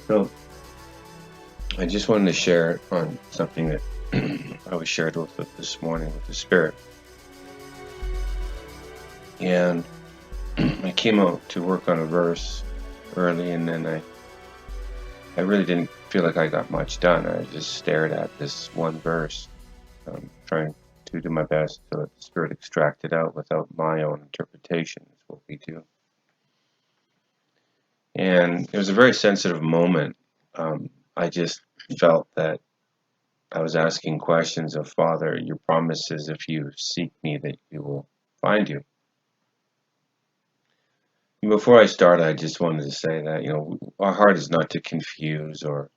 So I just wanted to share on something that I was shared with this morning with the Spirit. And I came out to work on a verse early, and then I really didn't feel like I got much done. I just stared at this one verse, trying to do my best to let the Spirit extract it out without my own interpretation, is what we do. And it was a very sensitive moment. I just felt that I was asking questions of Father, your promise is if you seek me that you will find you. And before I start, I just wanted to say that, our heart is not to confuse or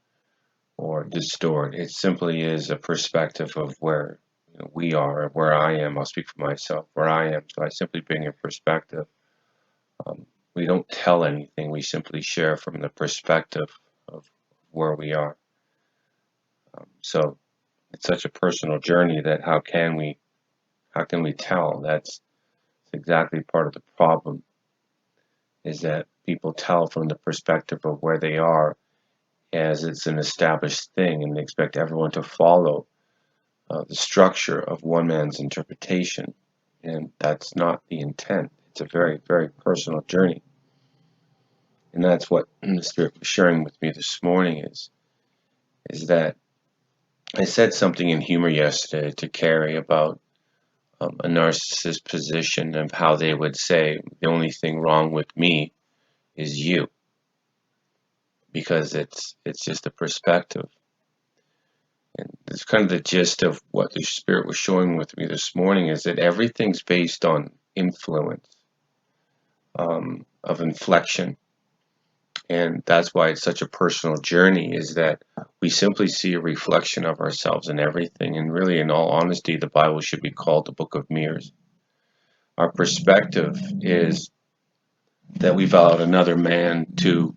distort. It simply is a perspective of where we are, where I am. I'll speak for myself, where I am. So I simply bring a perspective. We don't tell anything. We simply share from the perspective of where we are. So it's such a personal journey that how can we tell? That's exactly part of the problem, is that people tell from the perspective of where they are as it's an established thing, and they expect everyone to follow the structure of one man's interpretation, and that's not the intent. It's a very, very personal journey, and that's what the Spirit was sharing with me this morning is that I said something in humor yesterday to Carrie about a narcissist position of how they would say the only thing wrong with me is you, because it's just a perspective. And it's kind of the gist of what the Spirit was showing with me this morning, is that everything's based on influence, of inflection. And that's why it's such a personal journey, is that we simply see a reflection of ourselves in everything. And really, in all honesty, the Bible should be called the book of mirrors. Our perspective is that we've allowed another man to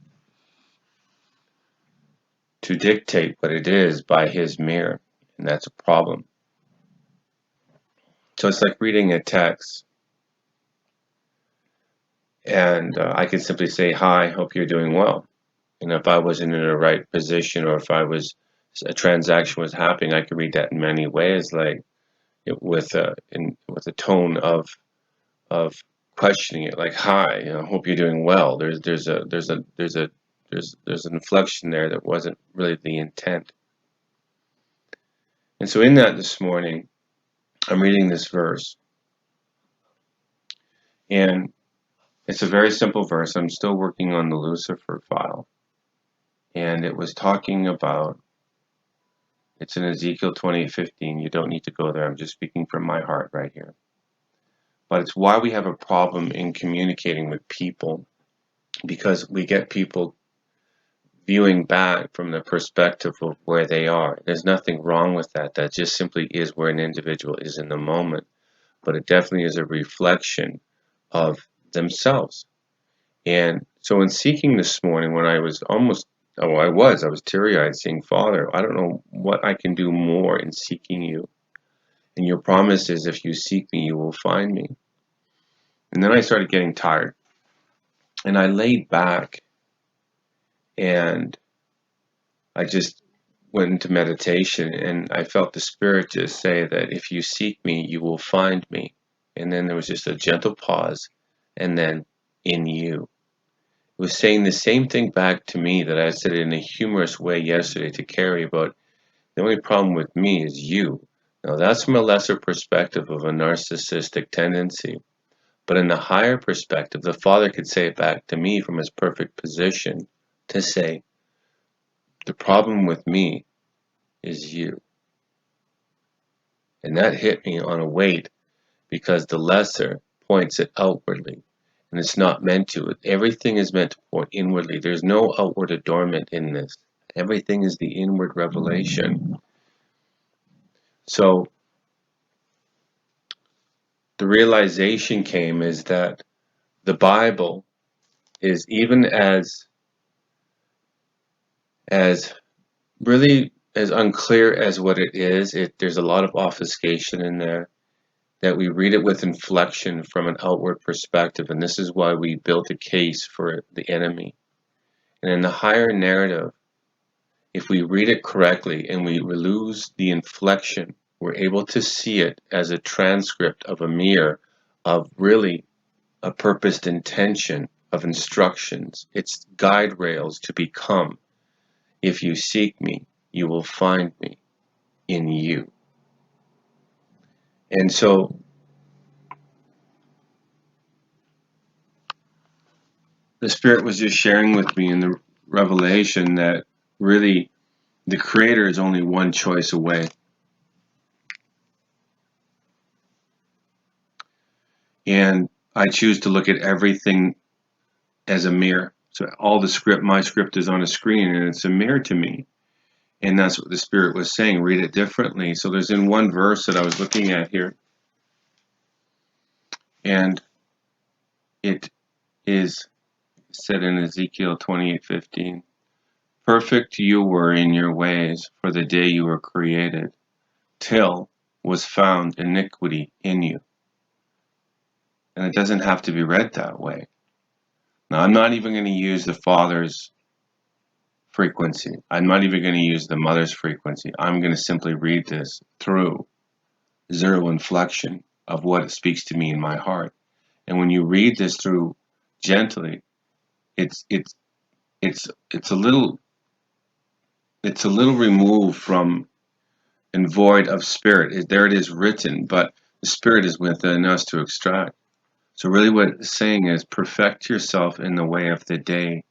dictate what it is by his mirror, and that's a problem. So it's like reading a text, and I could simply say, "Hi, hope you're doing well." And if I wasn't in the right position, or if a transaction was happening, I could read that in many ways, like with a tone of questioning it, like, "Hi, hope you're doing well." There's an inflection there that wasn't really the intent. And so in that this morning, I'm reading this verse, and it's a very simple verse. I'm still working on the Lucifer file, and it was talking about. It's in Ezekiel 20:15. You don't need to go there. I'm just speaking from my heart right here. But it's why we have a problem in communicating with people, because we get people viewing back from the perspective of where they are. There's nothing wrong with that. That just simply is where an individual is in the moment. But it definitely is a reflection of themselves. And so in seeking this morning, when I was I was teary-eyed saying, "Father, I don't know what I can do more in seeking you. And your promise is if you seek me, you will find me." And then I started getting tired. And I laid back, and I just went into meditation, and I felt the Spirit just say that if you seek me, you will find me. And then there was just a gentle pause, and then in you. It was saying the same thing back to me that I said in a humorous way yesterday to Carrie about the only problem with me is you. Now that's from a lesser perspective of a narcissistic tendency. But in the higher perspective, the Father could say it back to me from his perfect position to say, the problem with me is you. And that hit me on a weight, because the lesser points it outwardly. And it's not meant to. Everything is meant to point inwardly. There's no outward adornment in this. Everything is the inward revelation. So the realization came is that the Bible is even as really as unclear as what it is. There's a lot of obfuscation in there, that we read it with inflection from an outward perspective, and this is why we built a case for the enemy. And in the higher narrative, if we read it correctly and we lose the inflection, we're able to see it as a transcript of a mirror of really a purposed intention of instructions. It's guide rails to become. If you seek me, you will find me in you. And so the Spirit was just sharing with me in the revelation that really the Creator is only one choice away. And I choose to look at everything as a mirror. So all the script, my script is on a screen and it's a mirror to me. And that's what the Spirit was saying. Read it differently. So there's in one verse that I was looking at here. And it is said in Ezekiel 28:15, perfect you were in your ways for the day you were created, till was found iniquity in you. And it doesn't have to be read that way. Now, I'm not even going to use the Father's frequency. I'm not even going to use the Mother's frequency. I'm going to simply read this through zero inflection of what it speaks to me in my heart. And when you read this through gently, it's a little removed from and void of spirit. There it is written, but the Spirit is within us to extract. So really what it's saying is perfect yourself in the way of the day.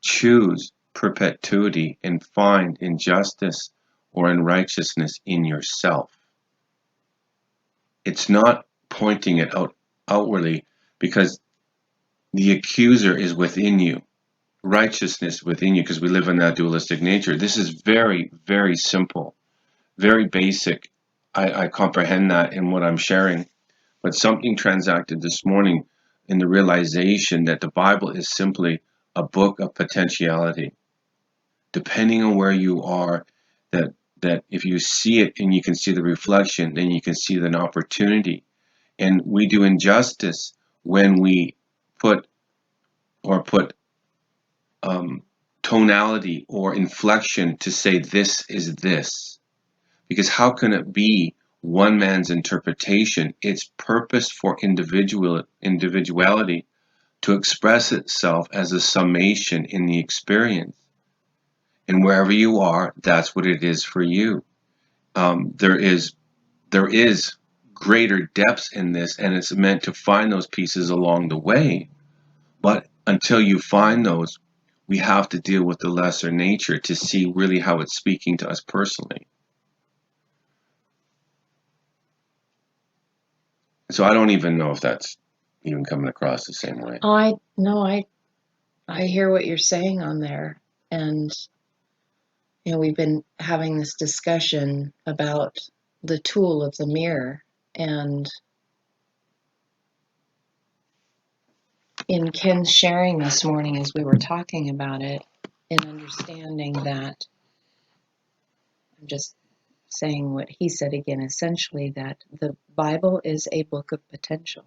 Choose perpetuity and find injustice or unrighteousness in yourself. It's not pointing it out outwardly, because the accuser is within you. Righteousness within you, because we live in that dualistic nature. This is very, very simple, very basic. I comprehend that in what I'm sharing. But something transacted this morning in the realization that the Bible is simply a book of potentiality. Depending on where you are, that if you see it and you can see the reflection, then you can see an opportunity. And we do injustice when we put tonality or inflection to say this is this. Because how can it be one man's interpretation? It's purpose for individuality to express itself as a summation in the experience. And wherever you are, that's what it is for you. There is greater depths in this, and it's meant to find those pieces along the way. But until you find those, we have to deal with the lesser nature to see really how it's speaking to us personally. So I don't even know if that's even coming across the same way. I hear what you're saying on there. And, we've been having this discussion about the tool of the mirror. And in Ken's sharing this morning, as we were talking about it, and understanding that, I'm just saying what he said again, essentially, that the Bible is a book of potential.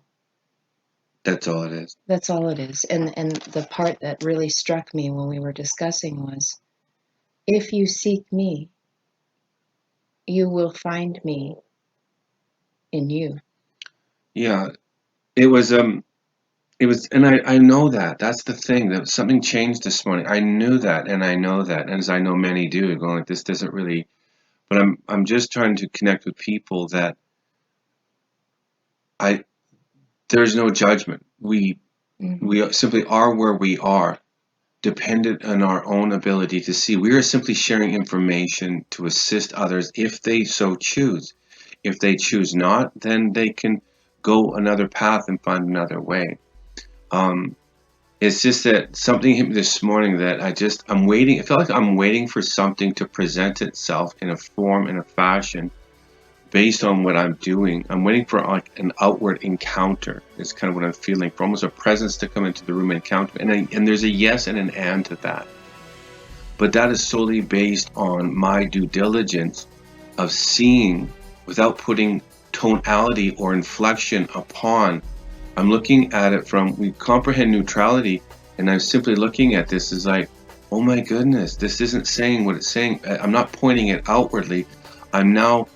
That's all it is. That's all it is. And the part that really struck me when we were discussing was, if you seek me, you will find me in you. Yeah, it was, and I know that. That's the thing, that something changed this morning. I knew that, and I know that, and as I know many do, going like, this doesn't really, but I'm just trying to connect with people that there's no judgment. We simply are where we are, dependent on our own ability to see. We are simply sharing information to assist others if they so choose. If they choose not, then they can go another path and find another way. It's just that something hit me this morning that I'm waiting. I feel like I'm waiting for something to present itself in a form, in a fashion, based on what I'm doing. I'm waiting for like an outward encounter. It's kind of what I'm feeling, for almost a presence to come into the room and encounter. And there's a yes and an and to that. But that is solely based on my due diligence of seeing without putting tonality or inflection upon. I'm looking at it from, we comprehend neutrality, and I'm simply looking at this as like, oh my goodness, this isn't saying what it's saying. I'm not pointing it outwardly. I'm now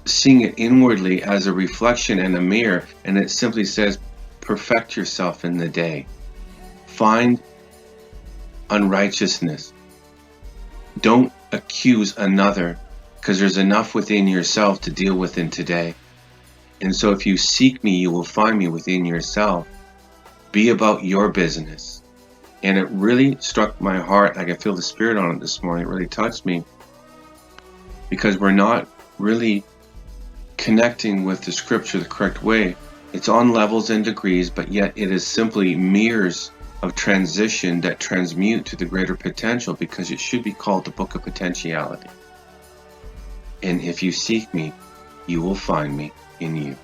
seeing it inwardly as a reflection and a mirror, and it simply says, perfect yourself in the day. Find unrighteousness. Don't accuse another, because there's enough within yourself to deal with in today. And so if you seek me, you will find me within yourself. Be about your business. And it really struck my heart. I can feel the Spirit on it this morning. It really touched me, because we're not really connecting with the scripture the correct way. It's on levels and degrees, but yet it is simply mirrors of transition that transmute to the greater potential, because it should be called the Book of Potentiality. And if you seek me, you will find me in you.